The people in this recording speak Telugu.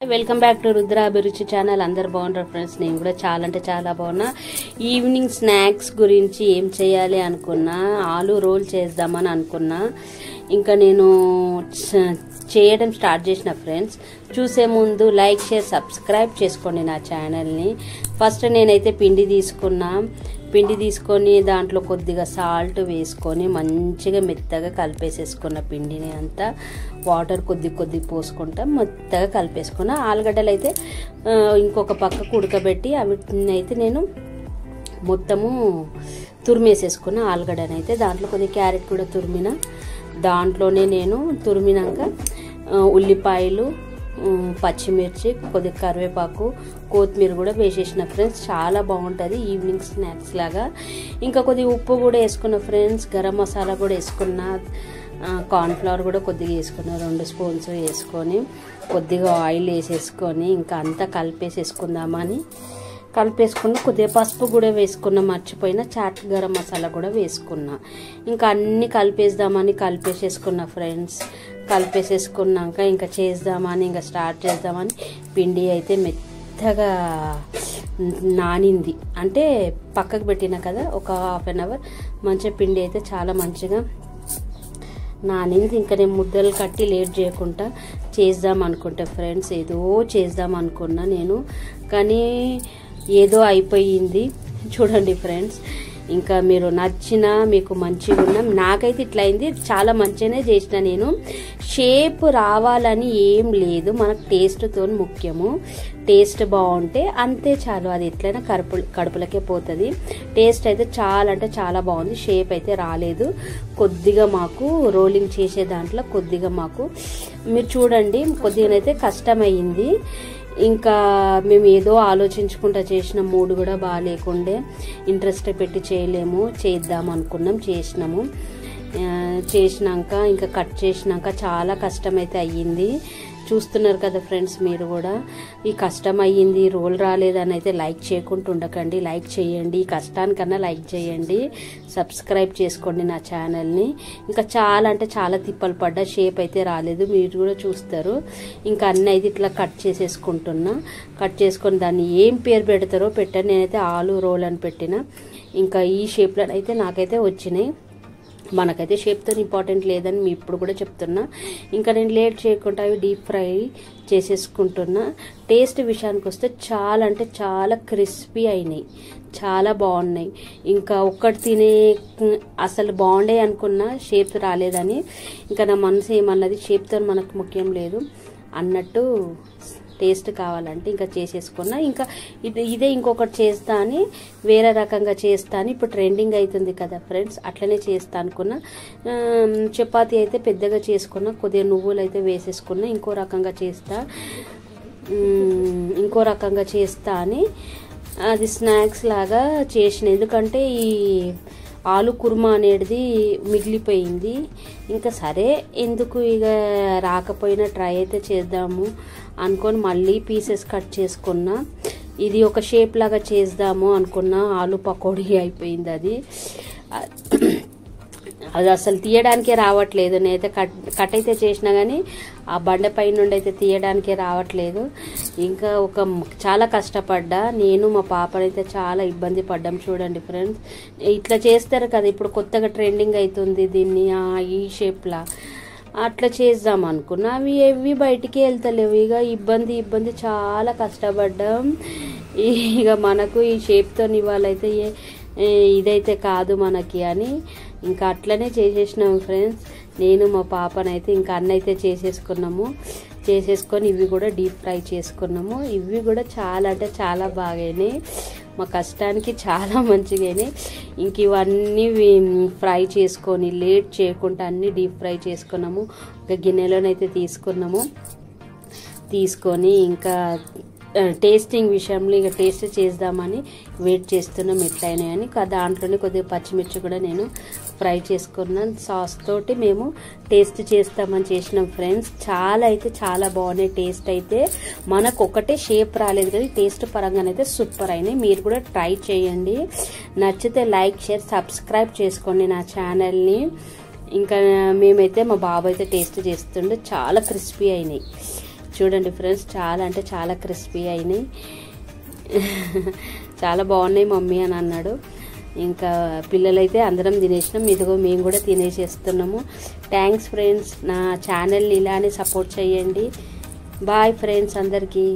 వెల్కమ్ బ్యాక్ టు రుద్ర అభిరుచి ఛానల్. అందరు బాగున్నారు ఫ్రెండ్స్. నేను కూడా చాలా అంటే చాలా బాగున్నా. ఈవినింగ్ స్నాక్స్ గురించి ఏం చేయాలి అనుకున్నా, ఆలు రోల్ చేద్దామని అనుకున్నా. ఇంకా నేను చేయడం స్టార్ట్ చేసిన ఫ్రెండ్స్. చూసే ముందు లైక్ షేర్ సబ్స్క్రైబ్ చేసుకోండి నా ఛానల్ని. ఫస్ట్ నేనైతే పిండి తీసుకొని దాంట్లో కొద్దిగా సాల్ట్ వేసుకొని మంచిగా మెత్తగా కలిపేసేసుకున్న పిండిని అంతా వాటర్ కొద్ది పోసుకుంటా మెత్తగా కలిపేసుకున్న. ఆలుగడ్డలు అయితే ఇంకొక పక్కకు ఉడకబెట్టి వీటిని అయితే నేను మొత్తము తురిమేసేసుకున్న. ఆలుగడ్డనైతే దాంట్లో కొద్దిగా క్యారెట్ కూడా తురిమిన. దాంట్లోనే నేను తురిమినాక ఉల్లిపాయలు, పచ్చిమిర్చి, కొద్దిగా కరివేపాకు, కొత్తిమీర కూడా వేసేసిన ఫ్రెండ్స్. చాలా బాగుంటుంది ఈవినింగ్ స్నాక్స్ లాగా. ఇంకా కొద్దిగా ఉప్పు కూడా వేసుకున్న ఫ్రెండ్స్. గరం మసాలా కూడా వేసుకున్న. కార్న్ఫ్లవర్ కూడా కొద్దిగా వేసుకున్న. 2 స్పూన్స్ వేసుకొని కొద్దిగా ఆయిల్ వేసేసుకొని ఇంకా అంతా కలిపేసేసుకుందామని కలిపేసుకున్న. కొద్దిగా పసుపు కూడా వేసుకున్న, మర్చిపోయిన. చాట్ గరం మసాలా కూడా వేసుకున్నా. ఇంకా అన్నీ కలిపేద్దామని కలిపేసేసుకున్న ఫ్రెండ్స్. కలిపేసేసుకున్నాక ఇంకా చేద్దామని ఇంకా స్టార్ట్ చేద్దామని పిండి అయితే మెత్తగా నానింది. అంటే పక్కకు పెట్టిన కదా ఒక హాఫ్ అన్ అవర్. మంచిగా పిండి అయితే చాలా మంచిగా నానింది. ఇంకా నేను ముద్దలు కట్టి లేట్ చేయకుండా చేద్దాం అనుకుంటా ఫ్రెండ్స్. ఏదో చేద్దాం అనుకున్నా నేను, కానీ ఏదో అయిపోయింది. చూడండి ఫ్రెండ్స్. ఇంకా మీరు నచ్చినా మీకు మంచిగా ఉన్నా, నాకైతే ఇట్లా అయింది. చాలా మంచిగానే చేసిన నేను. షేప్ రావాలని ఏం లేదు, మనకు టేస్ట్తో ముఖ్యము. టేస్ట్ బాగుంటే అంతే చాలు. అది ఎట్లయినా కడుపులకే పోతుంది. టేస్ట్ అయితే చాలా అంటే చాలా బాగుంది. షేప్ అయితే రాలేదు. కొద్దిగా మాకు రోలింగ్ చేసే దాంట్లో కొద్దిగా మాకు మీరు చూడండి కొద్దిగానైతే కష్టమయ్యింది. ఇంకా మేము ఏదో ఆలోచించుకుంటా చేసిన. మూడు కూడా బాగాలేకుండే, ఇంట్రెస్ట్ పెట్టి చేయలేము. చేద్దాం అనుకున్నాం, చేసినాము. చేసినాక ఇంకా కట్ చేసినాక చాలా కష్టమైతే అయ్యింది. చూస్తున్నారు కదా ఫ్రెండ్స్ మీరు కూడా. ఈ కష్టం అయ్యింది, రోల్ రాలేదని అయితే లైక్ చేయకుండా ఉండకండి. లైక్ చేయండి, ఈ కష్టానికన్నా లైక్ చేయండి. సబ్స్క్రైబ్ చేసుకోండి నా ఛానల్ని. ఇంకా చాలా అంటే చాలా తిప్పలు పడ్డా, షేప్ అయితే రాలేదు. మీరు కూడా చూస్తారు. ఇంకా అన్నీ అయితే ఇట్లా కట్ చేసేసుకుంటున్నా. కట్ చేసుకొని దాన్ని ఏం పేరు పెడతారో పెట్టండి. నేనైతే ఆలు రోల్ అని పెట్టిన. ఇంకా ఈ షేప్లో అయితే నాకైతే వచ్చినాయి. మనకైతే షేప్తో ఇంపార్టెంట్ లేదని మీ ఇప్పుడు కూడా చెప్తున్నా. ఇంకా నేను లేట్ చేయకుండా అవి డీప్ ఫ్రై చేసేసుకుంటున్నా. టేస్ట్ విషయానికి వస్తే చాలా అంటే చాలా క్రిస్పీ అయినాయి, చాలా బాగున్నాయి. ఇంకా ఒక్కటి తినే అసలు బాగుండే అనుకున్నా, షేప్ రాలేదని. ఇంకా నా మనసు ఏమన్నది, షేప్తో మనకు ముఖ్యం లేదు అన్నట్టు, టేస్ట్ కావాలంటే ఇంకా చేసేసుకున్నా. ఇంకా ఇదే ఇంకొకటి చేస్తా అని, వేరే రకంగా చేస్తా అని ఇప్పుడు ట్రెండింగ్ అవుతుంది కదా ఫ్రెండ్స్. అట్లనే చేస్తా అనుకున్నా. చపాతీ అయితే పెద్దగా చేసుకున్నా, కొద్దిగా నువ్వులు అయితే వేసేసుకున్నా. ఇంకో రకంగా చేస్తా అని అది స్నాక్స్ లాగా చేసిన. ఎందుకంటే ఈ ఆలు కుర్మా అనేది మిగిలిపోయింది. ఇంకా సరే ఎందుకు ఇక రాకపోయినా ట్రై అయితే చేద్దాము అనుకొని మళ్ళీ పీసెస్ కట్ చేసుకున్నా. ఇది ఒక షేప్ లాగా చేద్దాము అనుకున్నా. ఆలు పకోడీ అయిపోయింది అది. అది అసలు తీయడానికే రావట్లేదు. నేనైతే కట్ అయితే చేసినా కానీ ఆ బండపై నుండి అయితే తీయడానికే రావట్లేదు. ఇంకా చాలా కష్టపడ్డా. నేను మా పాపనైతే చాలా ఇబ్బంది పడ్డాం. చూడండి ఫ్రెండ్స్, ఇట్లా చేస్తారు కదా ఇప్పుడు కొత్తగా ట్రెండింగ్ అవుతుంది దీన్ని, ఈ షేప్లా అట్లా చేద్దాం అనుకున్నా. అవి బయటికి వెళ్తలేవు. ఇక ఇబ్బంది చాలా కష్టపడ్డాం. ఇక మనకు ఈ షేప్తో ఇవాళైతే ఇదైతే కాదు మనకి అని ఇంకా అట్లనే చేసేసినాము ఫ్రెండ్స్. నేను మా పాపనైతే ఇంకా అన్నైతే చేసేసుకొని ఇవి కూడా డీప్ ఫ్రై చేసుకున్నాము. ఇవి కూడా చాలా అంటే చాలా బాగాయినాయి. మా కష్టానికి చాలా మంచిగానే. ఇంక ఇవన్నీ ఫ్రై చేసుకొని లేట్ చేయకుండా అన్నీ డీప్ ఫ్రై చేసుకున్నాము. ఒక గిన్నెలోనైతే తీసుకొని ఇంకా టేస్టింగ్ విషయంలో ఇక టేస్ట్ చేద్దామని వెయిట్ చేస్తున్నాం ఎట్లయినాయని. దాంట్లోనే కొద్దిగా పచ్చిమిర్చి కూడా నేను ఫ్రై చేసుకున్నాను. సాస్ తోటి మేము టేస్ట్ చేస్తామని చేసినాం ఫ్రెండ్స్. చాలా అయితే చాలా బాగున్నాయి. టేస్ట్ అయితే మనకు ఒకటే షేప్ రాలేదు కానీ టేస్ట్ పరంగానైతే సూపర్ అయినాయి. మీరు కూడా ట్రై చేయండి. నచ్చితే లైక్ షేర్ సబ్స్క్రైబ్ చేసుకోండి నా ఛానల్ని. ఇంకా మేమైతే మా బాబు అయితే టేస్ట్ చేస్తుండే చాలా క్రిస్పీ అయినాయి. చూడండి ఫ్రెండ్స్, చాలా అంటే చాలా క్రిస్పీ అయినాయి. చాలా బాగున్నాయి మమ్మీ అని అన్నాడు. ఇంకా పిల్లలైతే అందరం తినేసినాం. ఇదిగో మేము కూడా తినేసేస్తున్నాము. థ్యాంక్స్ ఫ్రెండ్స్, నా ఛానల్ని ఇలానే సపోర్ట్ చేయండి. బాయ్ ఫ్రెండ్స్ అందరికీ.